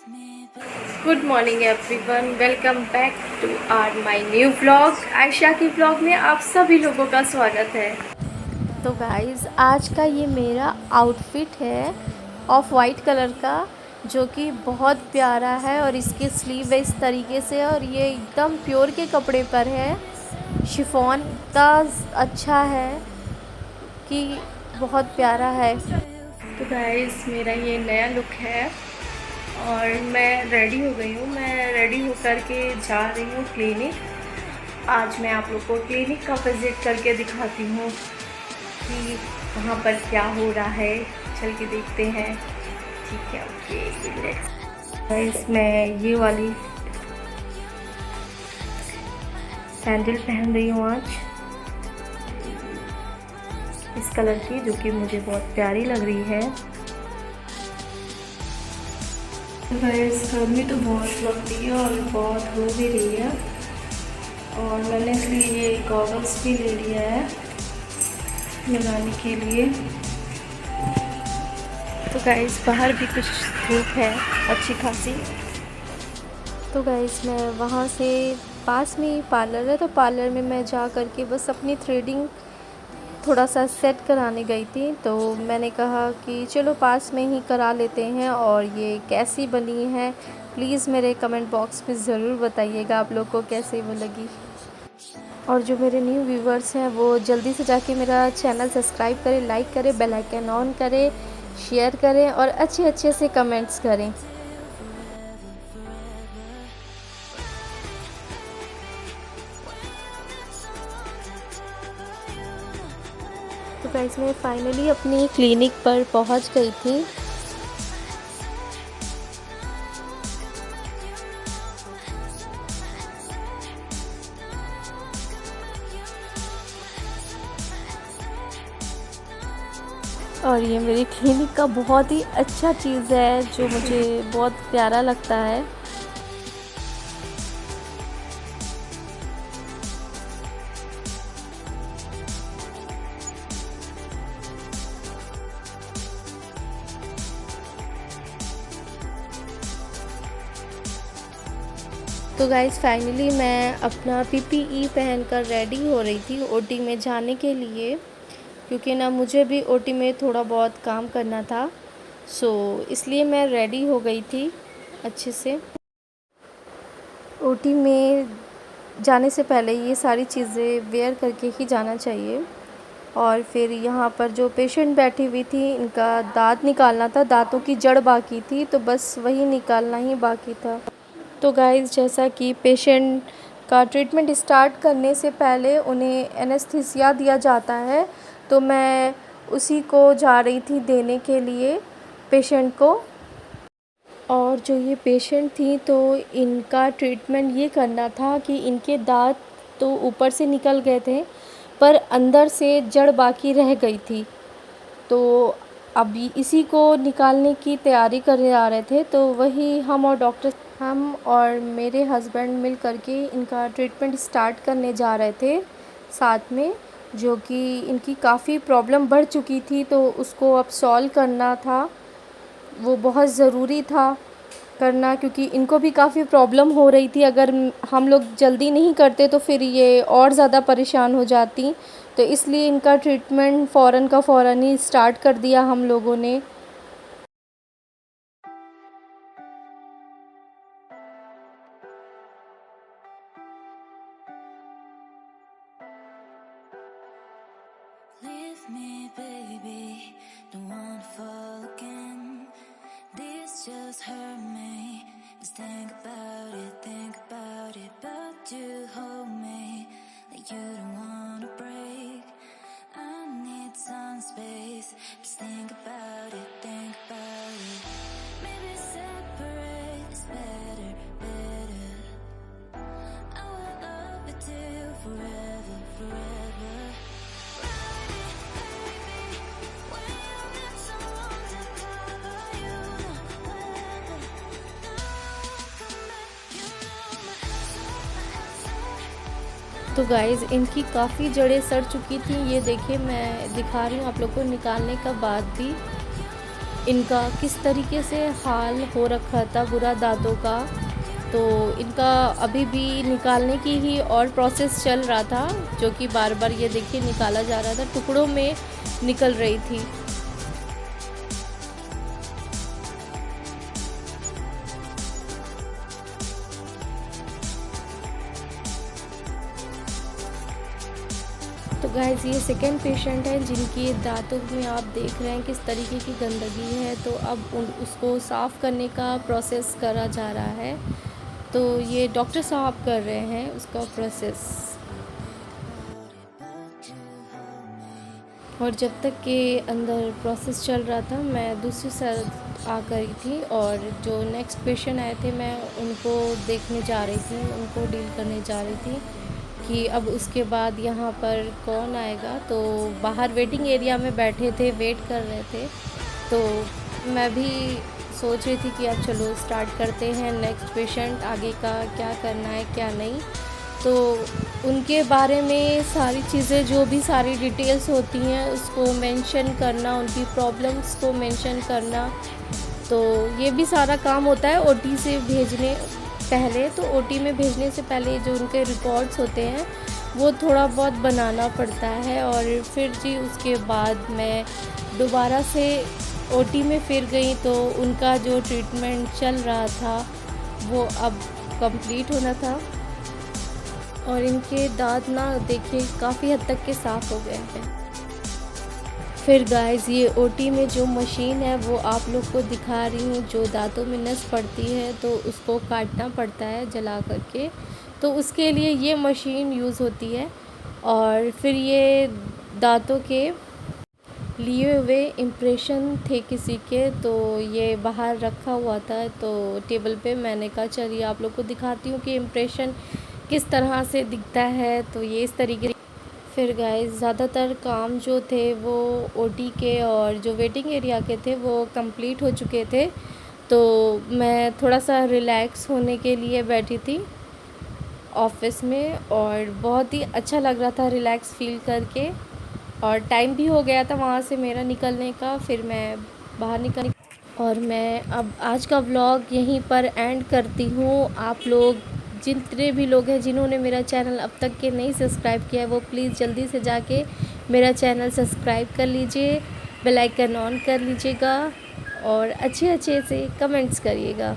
Good morning everyone, welcome back to our my new vlog. Ayesha की vlog में आप सभी लोगों का स्वागत है। तो गाइज़, आज का ये मेरा आउटफिट है ऑफ वाइट कलर का, जो कि बहुत प्यारा है और इसके स्लीव है इस तरीके से और ये एकदम प्योर के कपड़े पर है। शिफॉन इतना अच्छा है कि बहुत प्यारा है। तो गाइज़, मेरा ये नया लुक है और मैं रेडी हो गई हूँ। मैं रेडी होकर के जा रही हूँ क्लिनिक। आज मैं आप लोग को क्लिनिक का विज़िट करके दिखाती हूँ कि वहाँ पर क्या हो रहा है। चल के देखते हैं। ठीक है, ओके लेट्स। मैं ये वाली सैंडल पहन रही हूँ आज, इस कलर की, जो कि मुझे बहुत प्यारी लग रही है। गर्मी तो बहुत लगती है और बहुत हो भी रही है, और मैंने इसलिए ये गॉगल्स भी ले लिया है लगाने के लिए। तो गाइस, बाहर भी कुछ धूप है अच्छी खासी। तो गाइस, मैं वहाँ से पास में ही पार्लर है, तो पार्लर में मैं जा करके बस अपनी थ्रेडिंग थोड़ा सा सेट कराने गई थी। तो मैंने कहा कि चलो पास में ही करा लेते हैं, और ये कैसी बनी है प्लीज़ मेरे कमेंट बॉक्स में ज़रूर बताइएगा आप लोग को कैसे वो लगी। और जो मेरे न्यू व्यूवर्स हैं वो जल्दी से जाके मेरा चैनल सब्सक्राइब करें, लाइक करें, बेल आइकन ऑन करें, शेयर करें और अच्छे अच्छे से कमेंट्स करें। तो गाइस, मैं फाइनली अपनी क्लिनिक पर पहुंच गई थी। और ये मेरी क्लिनिक का बहुत ही अच्छा चीज़ है जो मुझे बहुत प्यारा लगता है। तो गाइज़, फाइनली मैं अपना पीपीई पहनकर रेडी हो रही थी ओटी में जाने के लिए, क्योंकि ना मुझे भी ओटी में थोड़ा बहुत काम करना था। सो इसलिए मैं रेडी हो गई थी अच्छे से। ओटी में जाने से पहले ये सारी चीज़ें वेयर करके ही जाना चाहिए। और फिर यहाँ पर जो पेशेंट बैठी हुई थी, इनका दांत निकालना था, दांतों की जड़ बाकी थी, तो बस वही निकालना ही बाकी था। तो गाइज़, जैसा कि पेशेंट का ट्रीटमेंट स्टार्ट करने से पहले उन्हें एनेस्थीसिया दिया जाता है, तो मैं उसी को जा रही थी देने के लिए पेशेंट को। और जो ये पेशेंट थी, तो इनका ट्रीटमेंट ये करना था कि इनके दांत तो ऊपर से निकल गए थे पर अंदर से जड़ बाकी रह गई थी। तो अभी इसी को निकालने की तैयारी करने आ रहे थे, तो वही हम और मेरे हस्बैंड मिल करके इनका ट्रीटमेंट स्टार्ट करने जा रहे थे साथ में। जो कि इनकी काफ़ी प्रॉब्लम बढ़ चुकी थी, तो उसको अब सॉल्व करना था, वो बहुत ज़रूरी था करना, क्योंकि इनको भी काफ़ी प्रॉब्लम हो रही थी। अगर हम लोग जल्दी नहीं करते तो फिर ये और ज़्यादा परेशान हो जाती, तो इसलिए इनका ट्रीटमेंट फ़ौरन का फ़ौरन ही स्टार्ट कर दिया हम लोगों ने। Leave me, baby, don't wanna fall again. This just hurt me. Just think about it, but you hold me like you don't wanna break. I need some space. Just think about it, Maybe separate is better, better. I will love you till forever, forever. तो guys, इनकी काफ़ी जड़ें सड़ चुकी थी। ये देखिए, मैं दिखा रही हूँ आप लोग को निकालने का बाद भी। इनका किस तरीके से हाल हो रखा था बुरा दांतों का। तो इनका अभी भी निकालने की ही और प्रोसेस चल रहा था, जो कि बार बार ये देखिए निकाला जा रहा था, टुकड़ों में निकल रही थी। तो गाइस ये सेकेंड पेशेंट है जिनकी दांतों में आप देख रहे हैं किस तरीके की गंदगी है। तो अब उसको साफ़ करने का प्रोसेस करा जा रहा है। तो ये डॉक्टर साहब कर रहे हैं उसका प्रोसेस। और जब तक के अंदर प्रोसेस चल रहा था मैं दूसरी साइड आ गई थी, और जो नेक्स्ट पेशेंट आए थे मैं उनको देखने जा रही थी, उनको डील करने जा रही थी कि अब उसके बाद यहाँ पर कौन आएगा। तो बाहर वेटिंग एरिया में बैठे थे, वेट कर रहे थे। तो मैं भी सोच रही थी कि अब चलो स्टार्ट करते हैं, नेक्स्ट पेशेंट आगे का क्या करना है क्या नहीं। तो उनके बारे में सारी चीज़ें, जो भी सारी डिटेल्स होती हैं उसको मेंशन करना, उनकी प्रॉब्लम्स को मेंशन करना। तो ये भी सारा काम होता है ओटी से भेजने पहले। तो ओटी में भेजने से पहले जो उनके रिकॉर्ड्स होते हैं वो थोड़ा बहुत बनाना पड़ता है। और फिर जी उसके बाद मैं दोबारा से ओटी में फिर गई, तो उनका जो ट्रीटमेंट चल रहा था वो अब कंप्लीट होना था। और इनके दांत ना देखिए काफ़ी हद तक के साफ़ हो गए हैं। फिर गाइस ये ओटी में जो मशीन है वो आप लोग को दिखा रही हूँ। जो दांतों में नस पड़ती है तो उसको काटना पड़ता है जला करके, तो उसके लिए ये मशीन यूज़ होती है। और फिर ये दांतों के लिए हुए इम्प्रेशन थे किसी के, तो ये बाहर रखा हुआ था तो टेबल पे। मैंने कहा चलिए आप लोग को दिखाती हूँ कि इम्प्रेशन किस तरह से दिखता है। तो ये इस तरीके। फिर गाइस ज़्यादातर काम जो थे वो ओटी के और जो वेटिंग एरिया के थे वो कंप्लीट हो चुके थे। तो मैं थोड़ा सा रिलैक्स होने के लिए बैठी थी ऑफिस में, और बहुत ही अच्छा लग रहा था रिलैक्स फील करके। और टाइम भी हो गया था वहाँ से मेरा निकलने का। फिर मैं बाहर निकल, और मैं अब आज का व्लॉग यहीं पर एंड करती हूँ। आप लोग जितने भी लोग हैं जिन्होंने मेरा चैनल अब तक के नहीं सब्सक्राइब किया है वो प्लीज़ जल्दी से जाके मेरा चैनल सब्सक्राइब कर लीजिए, बेल आइकन ऑन कर लीजिएगा और अच्छे अच्छे से कमेंट्स करिएगा।